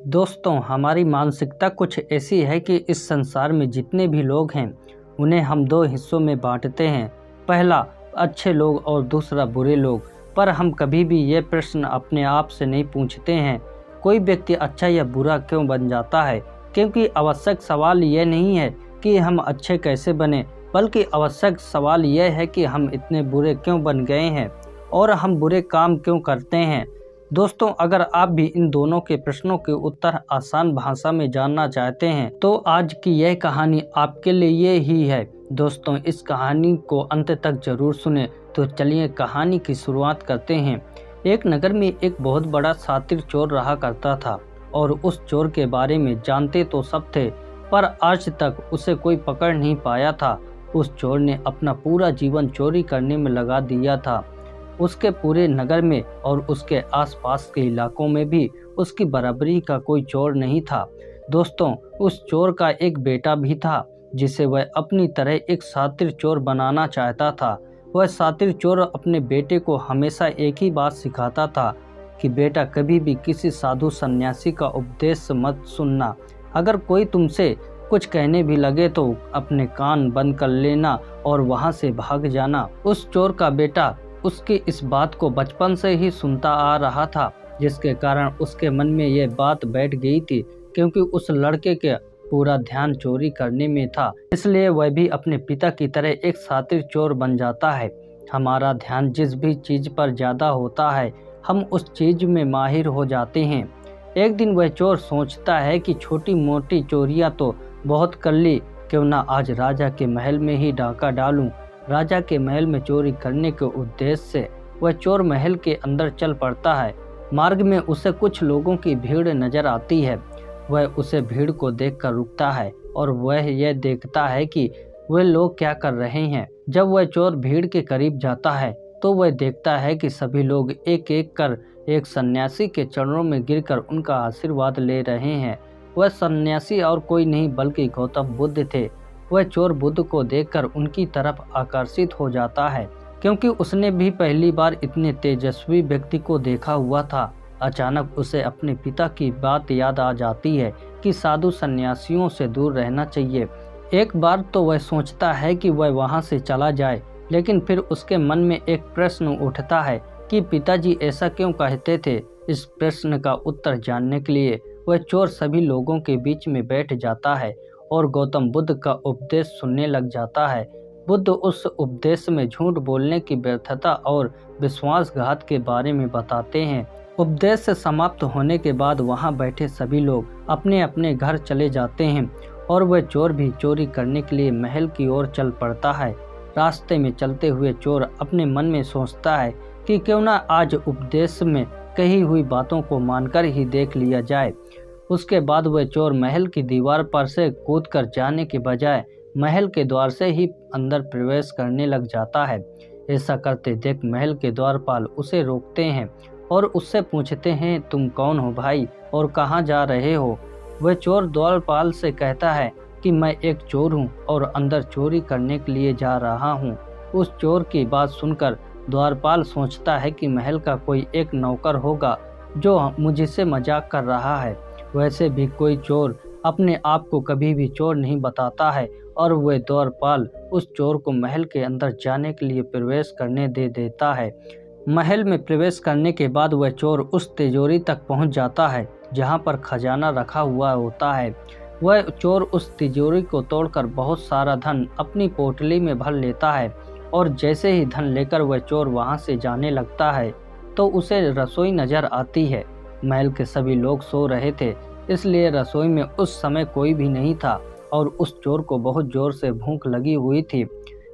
दोस्तों, हमारी मानसिकता कुछ ऐसी है कि इस संसार में जितने भी लोग हैं उन्हें हम दो हिस्सों में बांटते हैं। पहला अच्छे लोग और दूसरा बुरे लोग। पर हम कभी भी ये प्रश्न अपने आप से नहीं पूछते हैं कोई व्यक्ति अच्छा या बुरा क्यों बन जाता है। क्योंकि आवश्यक सवाल ये नहीं है कि हम अच्छे कैसे बने, बल्कि आवश्यक सवाल यह है कि हम इतने बुरे क्यों बन गए हैं और हम बुरे काम क्यों करते हैं। दोस्तों, अगर आप भी इन दोनों के प्रश्नों के उत्तर आसान भाषा में जानना चाहते हैं तो आज की यह कहानी आपके लिए ही है। दोस्तों, इस कहानी को अंत तक जरूर सुने। तो चलिए कहानी की शुरुआत करते हैं। एक नगर में एक बहुत बड़ा शातिर चोर रहा करता था और उस चोर के बारे में जानते तो सब थे, पर आज तक उसे कोई पकड़ नहीं पाया था। उस चोर ने अपना पूरा जीवन चोरी करने में लगा दिया था। उसके पूरे नगर में और उसके आसपास के इलाकों में भी उसकी बराबरी का कोई चोर नहीं था। दोस्तों, उस चोर का एक बेटा भी था जिसे वह अपनी तरह एक शातिर चोर बनाना चाहता था। वह शातिर चोर अपने बेटे को हमेशा एक ही बात सिखाता था कि बेटा, कभी भी किसी साधु सन्यासी का उपदेश मत सुनना। अगर कोई तुमसे कुछ कहने भी लगे तो अपने कान बंद कर लेना और वहां से भाग जाना। उस चोर का बेटा उसकी इस बात को बचपन से ही सुनता आ रहा था, जिसके कारण उसके मन में ये बात बैठ गई थी। क्योंकि उस लड़के का पूरा ध्यान चोरी करने में था, इसलिए वह भी अपने पिता की तरह एक शातिर चोर बन जाता है। हमारा ध्यान जिस भी चीज पर ज्यादा होता है हम उस चीज में माहिर हो जाते हैं। एक दिन वह चोर सोचता है कि छोटी मोटी चोरियां तो बहुत कर ली, क्यों ना आज राजा के महल में ही डाका डालूं। राजा के महल में चोरी करने के उद्देश्य से वह चोर महल के अंदर चल पड़ता है। मार्ग में उसे कुछ लोगों की भीड़ नजर आती है। वह उसे भीड़ को देखकर रुकता है और वह यह देखता है कि वे लोग क्या कर रहे हैं। जब वह चोर भीड़ के करीब जाता है तो वह देखता है कि सभी लोग एक एक कर एक सन्यासी के चरणों में गिरकर उनका आशीर्वाद ले रहे हैं। वह सन्यासी और कोई नहीं बल्कि गौतम बुद्ध थे। वह चोर बुद्ध को देखकर उनकी तरफ आकर्षित हो जाता है, क्योंकि उसने भी पहली बार इतने तेजस्वी व्यक्ति को देखा हुआ था। अचानक उसे अपने पिता की बात याद आ जाती है कि साधु सन्यासियों से दूर रहना चाहिए। एक बार तो वह सोचता है कि वह वहां से चला जाए, लेकिन फिर उसके मन में एक प्रश्न उठता है कि पिताजी ऐसा क्यों कहते थे। इस प्रश्न का उत्तर जानने के लिए वह चोर सभी लोगों के बीच में बैठ जाता है और गौतम बुद्ध का उपदेश सुनने लग जाता है। बुद्ध उस उपदेश में झूठ बोलने की व्यर्थता और विश्वासघात के बारे में बताते हैं। उपदेश से समाप्त होने के बाद वहां बैठे सभी लोग अपने अपने घर चले जाते हैं और वह चोर भी चोरी करने के लिए महल की ओर चल पड़ता है। रास्ते में चलते हुए चोर अपने मन में सोचता है कि क्यों ना आज उपदेश में कही हुई बातों को मानकर ही देख लिया जाए। उसके बाद वह चोर महल की दीवार पर से कूदकर जाने के बजाय महल के द्वार से ही अंदर प्रवेश करने लग जाता है। ऐसा करते देख महल के द्वारपाल उसे रोकते हैं और उससे पूछते हैं, तुम कौन हो भाई और कहाँ जा रहे हो। वह चोर द्वारपाल से कहता है कि मैं एक चोर हूँ और अंदर चोरी करने के लिए जा रहा हूँ। उस चोर की बात सुनकर द्वारपाल सोचता है कि महल का कोई एक नौकर होगा जो मुझसे मजाक कर रहा है। वैसे भी कोई चोर अपने आप को कभी भी चोर नहीं बताता है और वह द्वारपाल उस चोर को महल के अंदर जाने के लिए प्रवेश करने दे देता है। महल में प्रवेश करने के बाद वह चोर उस तिजोरी तक पहुंच जाता है जहां पर खजाना रखा हुआ होता है। वह चोर उस तिजोरी को तोड़कर बहुत सारा धन अपनी पोटली में भर लेता है और जैसे ही धन लेकर वह चोर वहां से जाने लगता है तो उसे रसोई नजर आती है। महल के सभी लोग सो रहे थे, इसलिए रसोई में उस समय कोई भी नहीं था और उस चोर को बहुत जोर से भूख लगी हुई थी।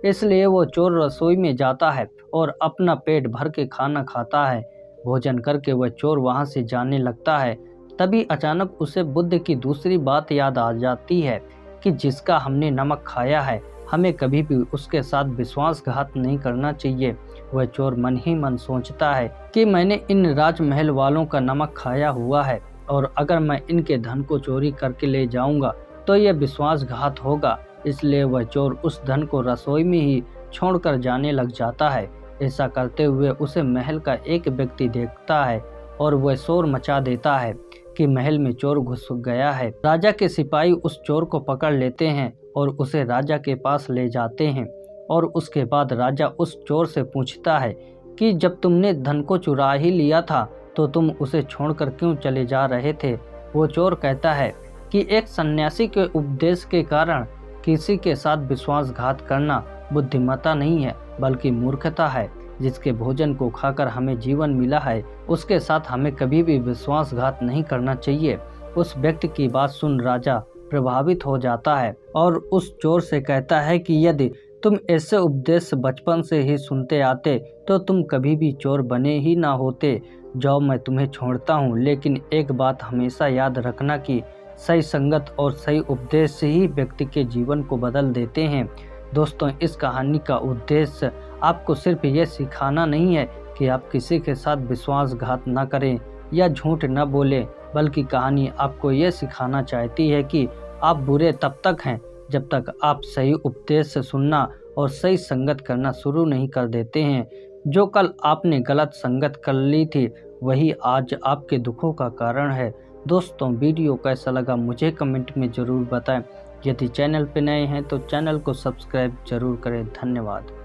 इसलिए वो चोर रसोई में जाता है और अपना पेट भर के खाना खाता है। भोजन करके वह चोर वहां से जाने लगता है। तभी अचानक उसे बुद्ध की दूसरी बात याद आ जाती है कि जिसका हमने नमक खाया है हमें कभी भी उसके साथ विश्वासघात नहीं करना चाहिए। वह चोर मन ही मन सोचता है कि मैंने इन राजमहल वालों का नमक खाया हुआ है और अगर मैं इनके धन को चोरी करके ले जाऊंगा तो यह विश्वासघात होगा। इसलिए वह चोर उस धन को रसोई में ही छोड़कर जाने लग जाता है। ऐसा करते हुए उसे महल का एक व्यक्ति देखता है और वह शोर मचा देता है कि महल में चोर घुस गया है। राजा के सिपाही उस चोर को पकड़ लेते हैं और उसे राजा के पास ले जाते हैं और उसके बाद राजा उस चोर से पूछता है कि जब तुमने धन को चुरा ही लिया था तो तुम उसे छोड़कर क्यों चले जा रहे थे। वो चोर कहता है कि एक सन्यासी के उपदेश के कारण किसी के साथ विश्वासघात करना बुद्धिमत्ता नहीं है बल्कि मूर्खता है। जिसके भोजन को खाकर हमें जीवन मिला है उसके साथ हमें कभी भी विश्वासघात नहीं करना चाहिए। उस व्यक्ति की बात सुन राजा प्रभावित हो जाता है और उस चोर से कहता है कि यदि तुम ऐसे उपदेश बचपन से ही सुनते आते तो तुम कभी भी चोर बने ही ना होते। जाओ, मैं तुम्हें छोड़ता हूँ, लेकिन एक बात हमेशा याद रखना कि सही संगत और सही उपदेश ही व्यक्ति के जीवन को बदल देते हैं। दोस्तों, इस कहानी का उद्देश्य आपको सिर्फ ये सिखाना नहीं है कि आप किसी के साथ विश्वासघात न करें या झूठ न बोलें, बल्कि कहानी आपको ये सिखाना चाहती है कि आप बुरे तब तक हैं जब तक आप सही उपदेश से सुनना और सही संगत करना शुरू नहीं कर देते हैं। जो कल आपने गलत संगत कर ली थी वही आज आपके दुखों का कारण है। दोस्तों, वीडियो कैसा लगा मुझे कमेंट में ज़रूर बताएं। यदि चैनल पर नए हैं तो चैनल को सब्सक्राइब जरूर करें। धन्यवाद।